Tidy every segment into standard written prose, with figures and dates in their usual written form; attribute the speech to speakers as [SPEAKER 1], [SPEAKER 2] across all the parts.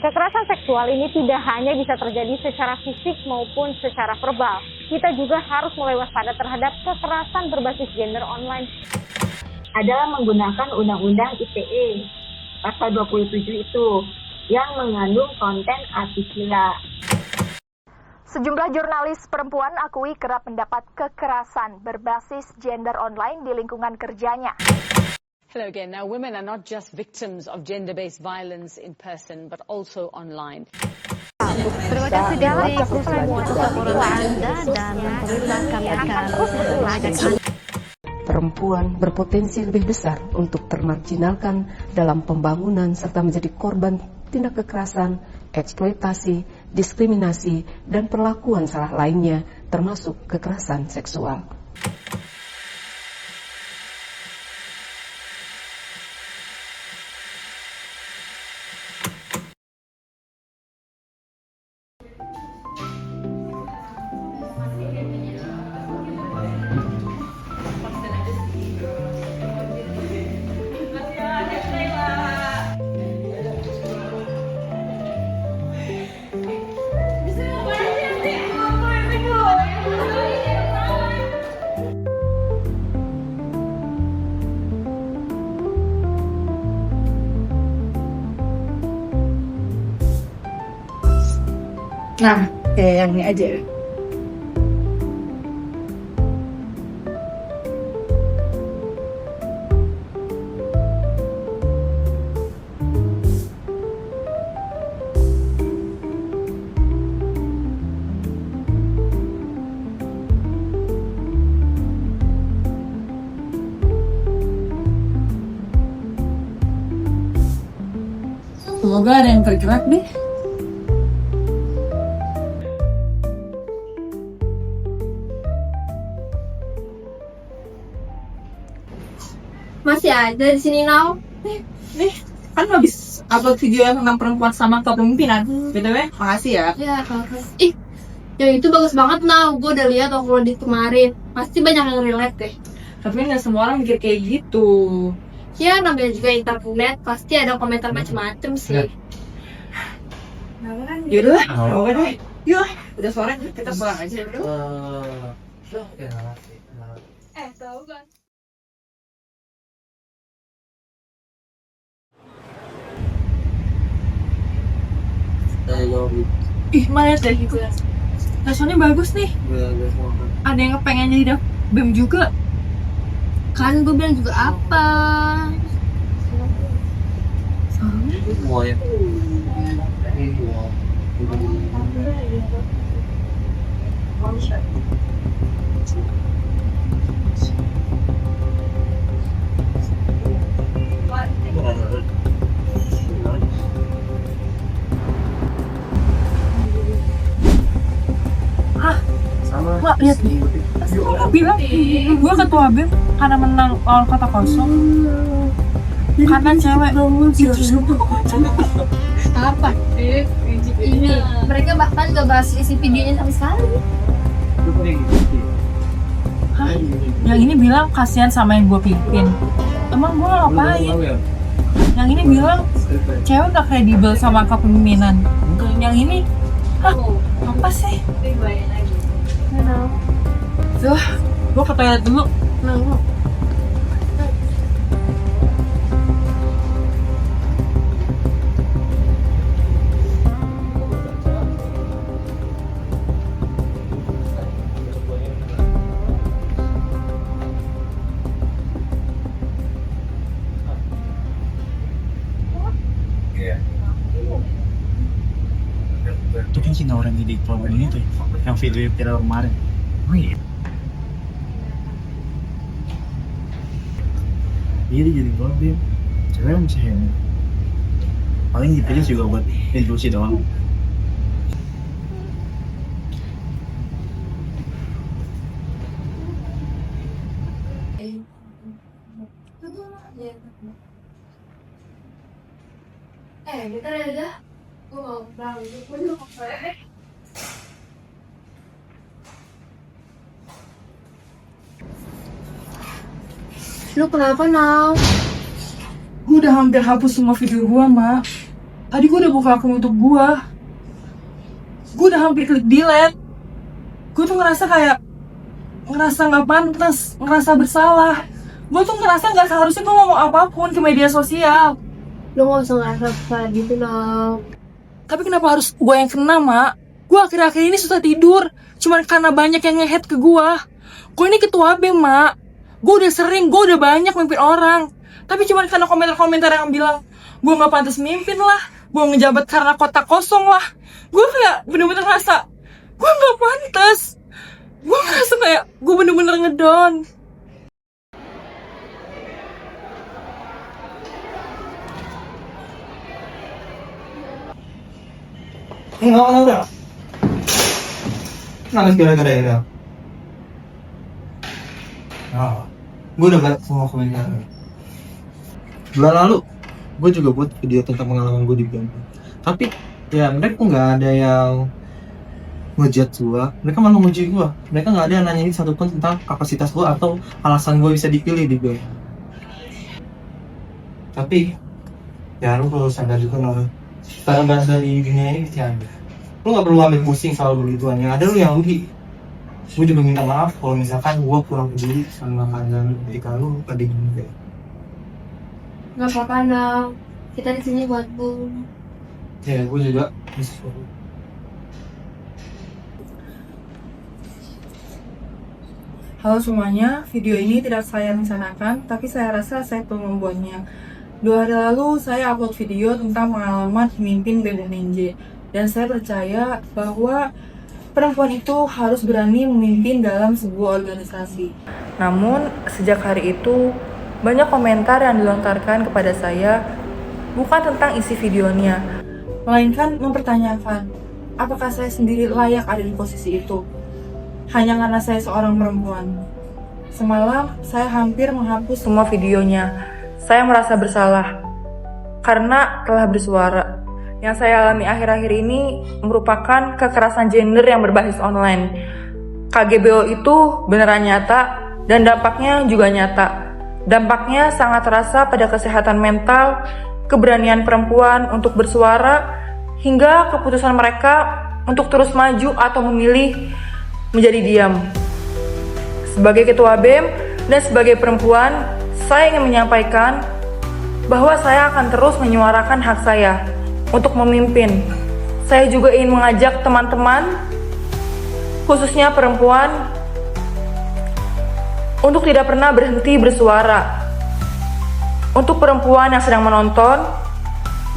[SPEAKER 1] Kekerasan seksual ini tidak hanya bisa terjadi secara fisik maupun secara verbal. Kita juga harus mulai waspada terhadap kekerasan berbasis gender online.
[SPEAKER 2] Adalah menggunakan Undang-Undang ITE pasal 27 itu yang mengandung konten asusila.
[SPEAKER 3] Sejumlah jurnalis perempuan akui kerap mendapat kekerasan berbasis gender online di lingkungan kerjanya.
[SPEAKER 4] Hello again. Now, women are not just victims of gender-based violence in person, but also online.
[SPEAKER 5] Terima kasih Dewi atas laporan Anda dan kami akan mengajak
[SPEAKER 6] Perempuan berpotensi lebih besar untuk termarginalkan dalam pembangunan serta menjadi korban tindak kekerasan, eksploitasi, diskriminasi, dan perlakuan salah lainnya termasuk kekerasan seksual.
[SPEAKER 7] Nah, kayak yang ini aja. Semoga ada yang tergerak nih.
[SPEAKER 8] Masih ada di sini now.
[SPEAKER 7] Nih, kan habis upload video yang tentang perempuan sama kepemimpinan. BTW, makasih ya.
[SPEAKER 8] Ya, ih, yang itu bagus banget now. Gue udah lihat upload di kemarin. Pasti banyak yang relate deh.
[SPEAKER 7] Tapi nggak semua orang mikir kayak gitu.
[SPEAKER 8] Ya, namanya juga internet. Pasti ada komentar macam-macam sih.
[SPEAKER 7] Yaudah, oke deh. Yuk, udah sore, kita pulang aja dulu.
[SPEAKER 8] Tahu kan?
[SPEAKER 7] Ih, mana deh gitu. Responnya bagus nih. Ada yang pengen jadi BEM juga.
[SPEAKER 8] Kan gue bilang juga apa?
[SPEAKER 7] Mak, lihat nih. Bilang, gue ketua BEM karena menang lawan kota kosong. Karena cewek.
[SPEAKER 8] Apa? Ini mereka bahkan gak bahas isi videonya sama sekali.
[SPEAKER 7] Hah? Yang ini bilang kasihan sama yang gue pimpin. Emang gue ngapain? Yang ini bilang cewek gak kredibel sama kepemimpinan. Yang ini, hah? Apa sih? Tuh, gue ke toilet dulu.
[SPEAKER 9] Itu kan si Naura yang jadi korban itu yang video viral kemarin. Oh iya. Iya dia jadi korban. Cewek kan bisa hamil. Paling dipilih juga buat inklusi doang.
[SPEAKER 8] Bentar ya dah. Gue mau pulang. Gue juga mau pulang. Lu kenapa, Nau?
[SPEAKER 7] Gue udah hampir hapus semua video gue, Mak. Tadi gue udah buka akun YouTube gue. Gue udah hampir klik delete. Gue tuh ngerasa nggak pantas, ngerasa bersalah. Gue tuh ngerasa nggak seharusnya gue ngomong apapun ke media sosial.
[SPEAKER 8] Lo gak usah ngerasa bersalah gitu, Nau.
[SPEAKER 7] Tapi kenapa harus gue yang kena, Mak? Gue akhir-akhir ini susah tidur. Cuman karena banyak yang nge-hate ke gue. Gue ini ketua BEM, Mak. Gue udah banyak mimpin orang. Tapi cuman karena komentar-komentar yang bilang gue gak pantas mimpin lah, gue ngejabat karena kota kosong lah. Gue kayak bener-bener ngerasa gue gak pantas. Gue ngerasa kayak gue bener-bener ngedown.
[SPEAKER 9] Enggak. Nangis gara-gara ini. Nah, gue udah baca semua komentar. Bulan lalu, gue juga buat video tentang pengalaman gue di BEM. Tapi, ya mereka nggak ada yang ngejudge gue. Mereka malah memuji gue. Mereka nggak ada yang nanyain satupun tentang kapasitas gue atau alasan gue bisa dipilih di BEM. Tapi, ya lu perlu sadar juga lah. Barang-barang dari dunia ini pasti ada. Lu gak perlu ambil pusing soal begituan. Yang ada lu yang rugi. Gue juga minta maaf kalau misalkan gue kurang peduli sama keadaan ketika lu pada gini.
[SPEAKER 8] Gak apa-apa, Nau. Kita di sini buat Bu.
[SPEAKER 9] Ya, gue juga bisa.
[SPEAKER 7] Halo semuanya, video ini tidak saya rencanakan, tapi saya rasa saya perlu membuatnya. 2 hari lalu saya upload video tentang pengalaman pemimpin BEM UNJ, dan saya percaya bahwa perempuan itu harus berani memimpin dalam sebuah organisasi. Namun, sejak hari itu, banyak komentar yang dilontarkan kepada saya bukan tentang isi videonya, melainkan mempertanyakan apakah saya sendiri layak ada di posisi itu. Hanya karena saya seorang perempuan. Semalam, saya hampir menghapus semua videonya. Saya merasa bersalah karena telah bersuara. Yang saya alami akhir-akhir ini merupakan kekerasan gender yang berbasis online. KGBO itu beneran nyata dan dampaknya juga nyata. Dampaknya sangat terasa pada kesehatan mental, keberanian perempuan untuk bersuara, hingga keputusan mereka untuk terus maju atau memilih menjadi diam. Sebagai ketua BEM dan sebagai perempuan, saya ingin menyampaikan bahwa saya akan terus menyuarakan hak saya untuk memimpin. Saya juga ingin mengajak teman-teman, khususnya perempuan, untuk tidak pernah berhenti bersuara. Untuk perempuan yang sedang menonton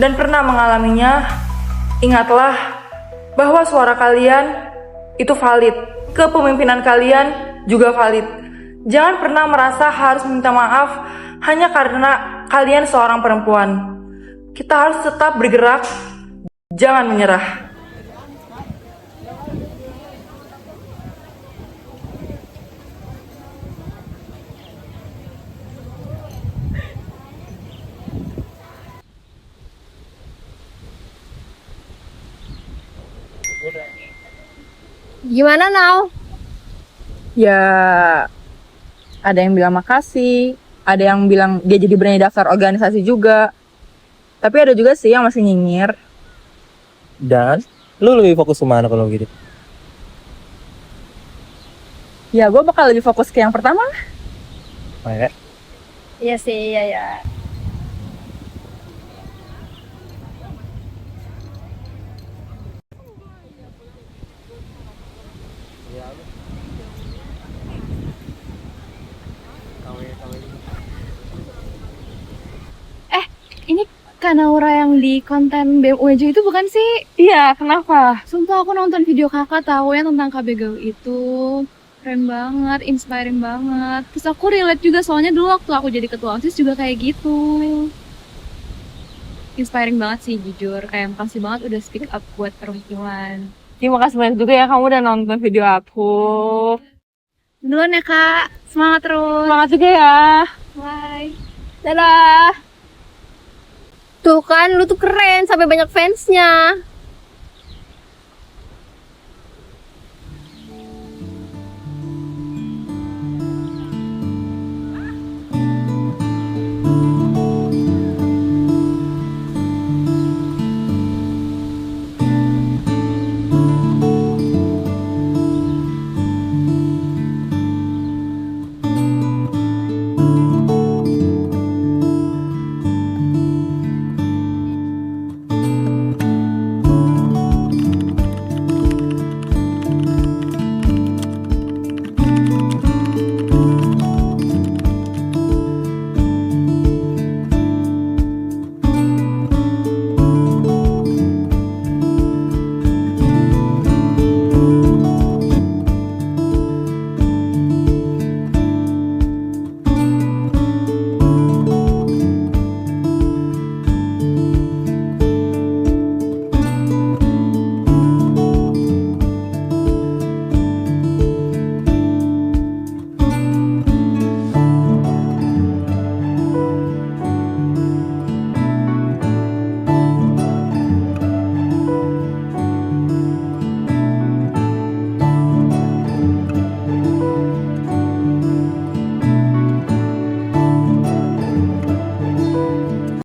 [SPEAKER 7] dan pernah mengalaminya, ingatlah bahwa suara kalian itu valid. Kepemimpinan kalian juga valid. Jangan pernah merasa harus minta maaf hanya karena kalian seorang perempuan. Kita harus tetap bergerak, jangan menyerah.
[SPEAKER 8] Gimana, Nau?
[SPEAKER 7] Ya, ada yang bilang makasih, ada yang bilang dia jadi berani daftar organisasi juga. Tapi ada juga sih yang masih nyinyir.
[SPEAKER 9] Dan lu lebih fokus kemana kalau gitu?
[SPEAKER 7] Ya, gue bakal lebih fokus ke yang pertama.
[SPEAKER 8] Iya sih, iya.
[SPEAKER 5] Ini Kanaura yang di konten BEM UNJ itu bukan sih?
[SPEAKER 7] Iya, kenapa?
[SPEAKER 5] Sumpah aku nonton video kakak tahu yang tentang KBGU itu. Keren banget, inspiring banget. Terus aku relate juga soalnya dulu waktu aku jadi ketua OSIS juga kayak gitu. Inspiring banget sih jujur, kayak makasih banget udah speak up buat perempuan.
[SPEAKER 7] Terima kasih banyak juga ya kamu udah nonton video aku.
[SPEAKER 5] Duluan ya kak, semangat terus.
[SPEAKER 7] Semangat juga ya.
[SPEAKER 5] Bye.
[SPEAKER 8] Dadah. Tuh kan, lu tuh keren sampai banyak fansnya.